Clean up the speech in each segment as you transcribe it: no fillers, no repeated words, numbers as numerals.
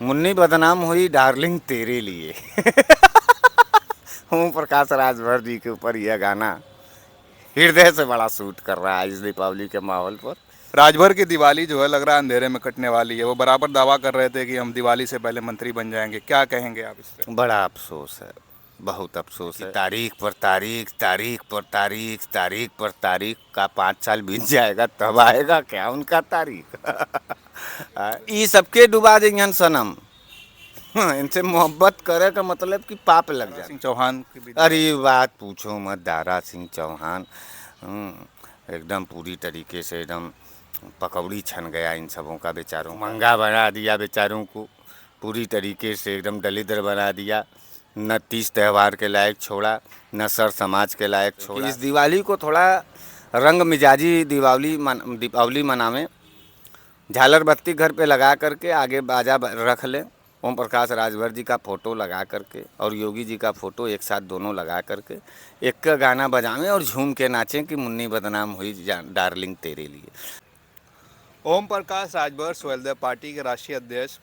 मुन्नी बदनाम हुई डार्लिंग तेरे लिए। ओम प्रकाश राजभर जी के ऊपर यह गाना हृदय से बड़ा सूट कर रहा है इस दीपावली के माहौल पर। राजभर की दिवाली जो है लग रहा है अंधेरे में कटने वाली है। वो बराबर दावा कर रहे थे कि हम दिवाली से पहले मंत्री बन जाएंगे। क्या कहेंगे आप इस पे? बड़ा अफसोस है, बहुत अफसोस है। तारीख पर तारीख, तारीख पर तारीख, तारीख पर तारीख का 5 साल बीत जाएगा तब आएगा क्या उनका तारीख। ई सबके डुबा देंगे सनम। इनसे मोहब्बत करे का मतलब कि पाप लग दारा जाए। सिंह चौहान की भी अरे दिवाली। बात पूछो मत, दारा सिंह चौहान एकदम पूरी तरीके से एकदम पकौड़ी छन गया इन सबों का, बेचारों मंगा बना दिया बेचारों को, पूरी तरीके से एकदम दलिद्र बना दिया। न तीज त्यौहार के लायक छोड़ा, न सर समाज के लायक छोड़ा। इस दिवाली को थोड़ा रंग मिजाजी दीपावली मनावें। झालर बत्ती घर पे लगा करके आगे बाजा रख लें, ओम प्रकाश राजभर जी का फ़ोटो लगा करके और योगी जी का फ़ोटो एक साथ दोनों लगा करके एक का गाना बजावें और झूम के नाचें कि मुन्नी बदनाम हुई डार्लिंग तेरे लिए। ओम प्रकाश राजभर स्वदेव पार्टी के राष्ट्रीय अध्यक्ष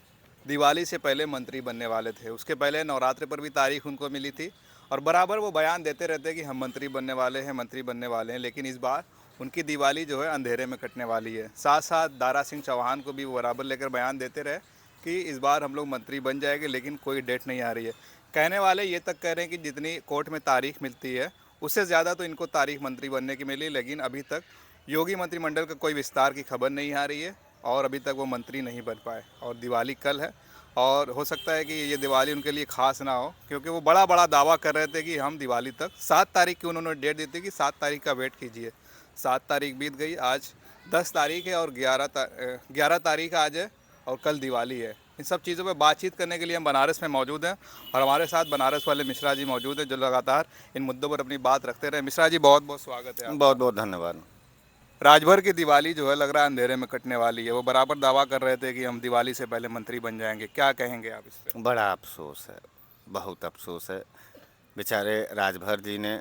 दिवाली से पहले मंत्री बनने वाले थे। उसके पहले नवरात्रि पर भी तारीख उनको मिली थी और बराबर वो बयान देते रहते कि हम मंत्री बनने वाले हैं, मंत्री बनने वाले हैं। लेकिन इस बार उनकी दिवाली जो है अंधेरे में कटने वाली है। साथ साथ दारा सिंह चौहान को भी वो बराबर लेकर बयान देते रहे कि इस बार हम लोग मंत्री बन जाएंगे, लेकिन कोई डेट नहीं आ रही है। कहने वाले ये तक कह रहे हैं कि जितनी कोर्ट में तारीख मिलती है उससे ज़्यादा तो इनको तारीख मंत्री बनने की मिली, लेकिन अभी तक योगी मंत्रिमंडल का कोई विस्तार की खबर नहीं आ रही है और अभी तक वो मंत्री नहीं बन पाए। और दिवाली कल है और हो सकता है कि ये दिवाली उनके लिए खास ना हो, क्योंकि वो बड़ा बड़ा दावा कर रहे थे कि हम दिवाली तक 7 तारीख की उन्होंने डेट दी थी कि 7 तारीख का वेट कीजिए। 7 तारीख बीत गई, आज 10 तारीख है और 11 तारीख आज है और कल दिवाली है। इन सब चीज़ों पर बातचीत करने के लिए हम बनारस में मौजूद हैं और हमारे साथ बनारस वाले मिश्रा जी मौजूद हैं जो लगातार इन मुद्दों पर अपनी बात रखते रहे। मिश्रा जी, बहुत बहुत स्वागत है बहुत आपका। बहुत धन्यवाद। राजभर की दिवाली जो है लग रहा है अंधेरे में कटने वाली है। वो बराबर दावा कर रहे थे कि हम दिवाली से पहले मंत्री बन जाएंगे। क्या कहेंगे आप इस पे? बड़ा अफसोस है, बहुत अफसोस है। बेचारे राजभर जी ने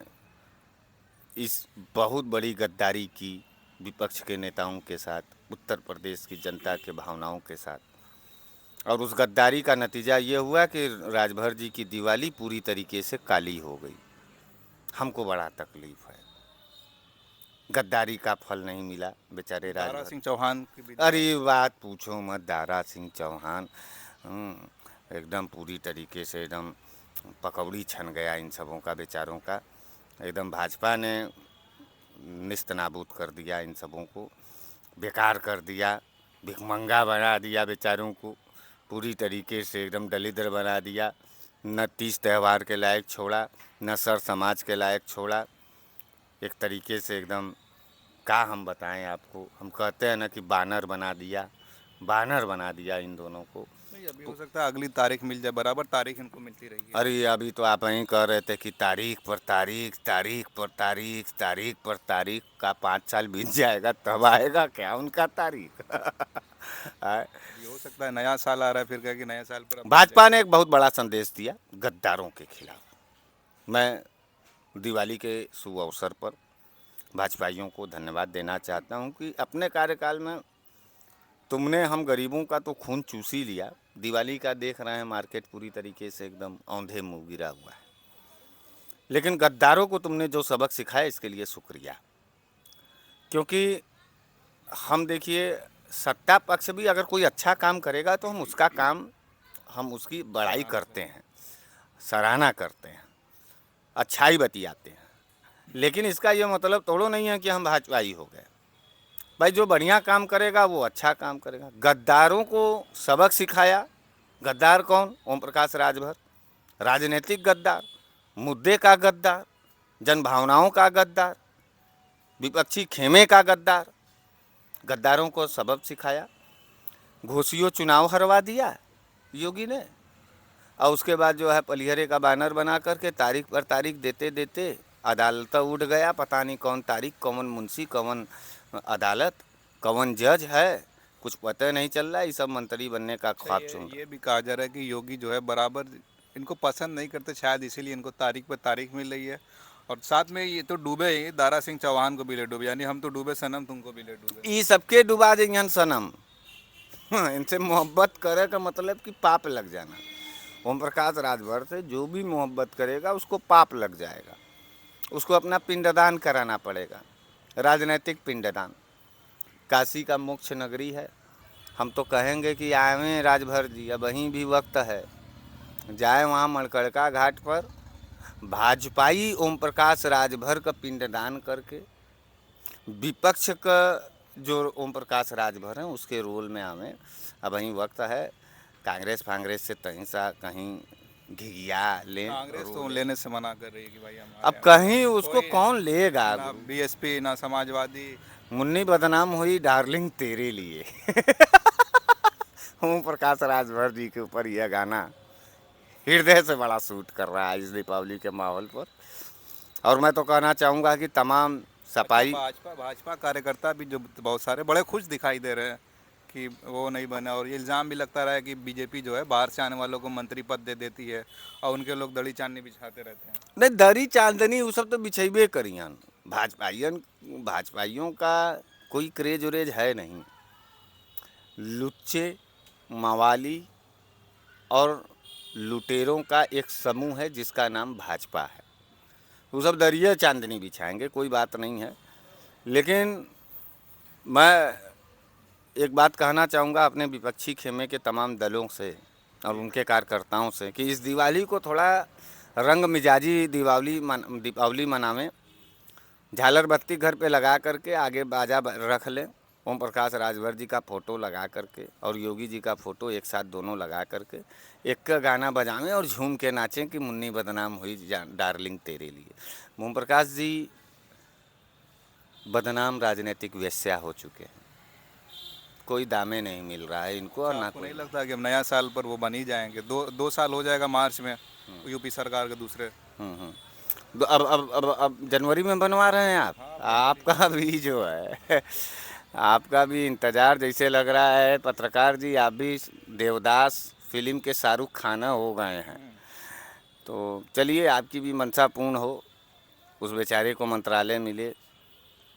इस बहुत बड़ी गद्दारी की विपक्ष के नेताओं के साथ, उत्तर प्रदेश की जनता के भावनाओं के साथ, और उस गद्दारी का नतीजा ये हुआ कि राजभर जी की दिवाली पूरी तरीके से काली हो गई। हमको बड़ा तकलीफ़ है, गद्दारी का फल नहीं मिला बेचारे दारा राजभर। सिंह चौहान की भी अरे दिवाली। बात पूछो मत, दारा सिंह चौहान एकदम पूरी तरीके से एकदम पकौड़ी छन गया इन सबों का, बेचारों का। एकदम भाजपा ने निस्त नाबूद कर दिया इन सबों को, बेकार कर दिया, भिखमंगा बना दिया बेचारों को, पूरी तरीके से एकदम दलिद्र बना दिया। न तीज त्यौहार के लायक छोड़ा, न सर समाज के लायक छोड़ा। एक तरीके से एकदम क्या हम बताएं आपको, हम कहते हैं ना कि बानर बना दिया, बानर बना दिया इन दोनों को। नहीं, अभी हो सकता है अगली तारीख मिल जाए, बराबर तारीख इनको मिलती रही है। अरे अभी तो आप यहीं कह रहे थे कि तारीख पर तारीख, तारीख पर तारीख, तारीख पर तारीख का 5 साल बीत जाएगा तब आएगा क्या उनका तारीख। अभी हो सकता है नया साल आ रहा है, फिर कहे कि नया साल पर अब बन भाजपा ने जाएगा। एक बहुत बड़ा संदेश दिया गद्दारों के खिलाफ। मैं दिवाली के शुभ अवसर पर भाजपाइयों को धन्यवाद देना चाहता हूं कि अपने कार्यकाल में तुमने हम गरीबों का तो खून चूस ही लिया। दिवाली का देख रहे हैं मार्केट पूरी तरीके से एकदम औंधे मुँह गिरा हुआ है, लेकिन गद्दारों को तुमने जो सबक सिखाया इसके लिए शुक्रिया। क्योंकि हम देखिए, सत्ता पक्ष भी अगर कोई अच्छा काम करेगा तो हम उसका काम, हम उसकी बड़ाई करते हैं, सराहना करते हैं, अच्छाई बतियाते हैं। लेकिन इसका ये मतलब थोड़ो नहीं है कि हम भाजपाई हो गए। भाई जो बढ़िया काम करेगा वो अच्छा काम करेगा। गद्दारों को सबक सिखाया। गद्दार कौन? ओम प्रकाश राजभर, राजनीतिक गद्दार, मुद्दे का गद्दार, जन भावनाओं का गद्दार, विपक्षी खेमे का गद्दार। गद्दारों को सबक सिखाया, घोषियों चुनाव हरवा दिया योगी ने, और उसके बाद जो है पलिहरे का बैनर बना करके तारीख पर तारीख देते देते अदालत उठ गया। पता नहीं कौन तारीख, कौन मुंशी, कौन अदालत, कौन जज है, कुछ पता नहीं चल रहा है। ये सब मंत्री बनने का अच्छा, ख्वाब चूम रहा। ये भी कहा जा रहा है कि योगी जो है बराबर इनको पसंद नहीं करते, शायद इसीलिए इनको तारीख पर तारीख मिल रही है। और साथ में ये तो डूबे ही, दारा सिंह चौहान को भी ले डूबे, यानी हम तो डूबे सनम तुमको भी ले डूबे। ई सबके डुबा देंगे सनम। इनसे मोहब्बत करे का मतलब कि पाप लग जाना। ओम प्रकाश राजभर से जो भी मोहब्बत करेगा उसको पाप लग जाएगा, उसको अपना पिंडदान कराना पड़ेगा, राजनैतिक पिंडदान। काशी का मोक्ष नगरी है, हम तो कहेंगे कि आएँ राजभर जी, अब वहीं भी वक्त है, जाए वहाँ मणकड़का घाट पर, भाजपाई ओम प्रकाश राजभर का पिंडदान करके विपक्ष का जो ओम प्रकाश राजभर हैं उसके रोल में आवें। अब वहीं वक्त है, कांग्रेस फांग्रेस से तहीं सा कहीं घिघिया लें कांग्रेस तो रोलें। लेने से मना कर रही है कि भाई अब हमारे यहाँ कहीं उसको कोई कौन लेगा ना गुरु। बीएसपी ना समाजवादी। मुन्नी बदनाम हुई डार्लिंग तेरे लिए। ओम प्रकाश राजभर जी के ऊपर यह गाना हृदय से बड़ा सूट कर रहा है इस दीपावली के माहौल पर। और मैं तो कहना चाहूँगा कि तमाम अच्छा, सफाई भाजपा भाजपा कार्यकर्ता भी जो बहुत सारे बड़े खुश दिखाई दे रहे हैं कि वो नहीं बना, और ये इल्ज़ाम भी लगता रहा है कि बीजेपी जो है बाहर से आने वालों को मंत्री पद दे देती है और उनके लोग दड़ी चांदनी बिछाते रहते हैं। नहीं, दरी चांदनी वो सब तो बिछेबे करियन। भाजपाइयों का कोई क्रेज उरेज है नहीं। लुच्चे, मवाली और लुटेरों का एक समूह है जिसका नाम भाजपा है। वो सब दरिया चांदनी बिछाएंगे, कोई बात नहीं है। लेकिन मैं एक बात कहना चाहूँगा अपने विपक्षी खेमे के तमाम दलों से और जी। उनके कार्यकर्ताओं से कि इस दिवाली को थोड़ा रंग मिजाजी दीपावली मनावें। झालर बत्ती घर पे लगा करके आगे बाजा रख लें, ओम प्रकाश राजभर जी का फ़ोटो लगा करके और योगी जी का फ़ोटो एक साथ दोनों लगा करके एक का गाना बजावें और झूम के नाचें कि मुन्नी बदनाम हुई डार्लिंग तेरे लिए। ओम प्रकाश जी बदनाम राजनीतिक वेश्या हो चुके हैं, कोई दामे नहीं मिल रहा है इनको और अच्छा, ना आपको कोई। नहीं लगता कि अब नया साल पर वो बन ही जाएंगे? दो साल हो जाएगा मार्च में यूपी सरकार के दूसरे। हम्म। तो अब जनवरी में बनवा रहे हैं आप। हाँ, जनवरी में। आपका भी जो है आपका भी इंतज़ार जैसे लग रहा है पत्रकार जी, आप भी देवदास फिल्म के शाहरुख खाना हो गए हैं। तो चलिए आपकी भी मंशा पूर्ण हो, उस बेचारे को मंत्रालय मिले,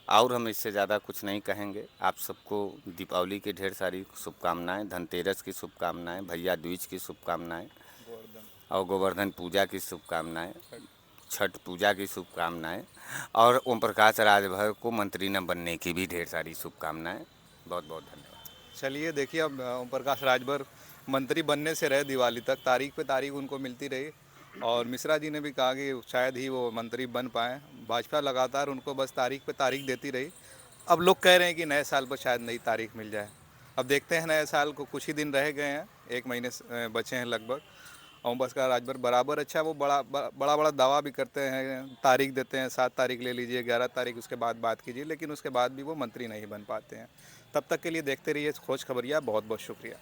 और हम इससे ज़्यादा कुछ नहीं कहेंगे। आप सबको दीपावली की ढेर सारी शुभकामनाएं, धनतेरस की शुभकामनाएं, भैया दूज की शुभकामनाएं गोवर्धन और गोवर्धन पूजा की शुभकामनाएं, छठ। छठ पूजा की शुभकामनाएं और ओम प्रकाश राजभर को मंत्री न बनने की भी ढेर सारी शुभकामनाएं। बहुत बहुत धन्यवाद। चलिए देखिए, अब ओम प्रकाश राजभर मंत्री बनने से रहे दिवाली तक, तारीख पे तारीख उनको मिलती रही, और मिश्रा जी ने भी कहा कि शायद ही वो मंत्री बन पाए। भाजपा लगातार उनको बस तारीख पे तारीख देती रही। अब लोग कह रहे हैं कि नए साल पर शायद नई तारीख मिल जाए। अब देखते हैं, नए साल को कुछ ही दिन रह गए हैं, 1 महीने बचे हैं लगभग। ओम प्रकाश राजभर बराबर अच्छा वो बड़ा दावा भी करते हैं, तारीख देते हैं, 7 तारीख ले लीजिए, 11 तारीख, उसके बाद बात कीजिए, लेकिन उसके बाद भी वो मंत्री नहीं बन पाते हैं। तब तक के लिए देखते रहिए खोज खबरिया। बहुत बहुत शुक्रिया।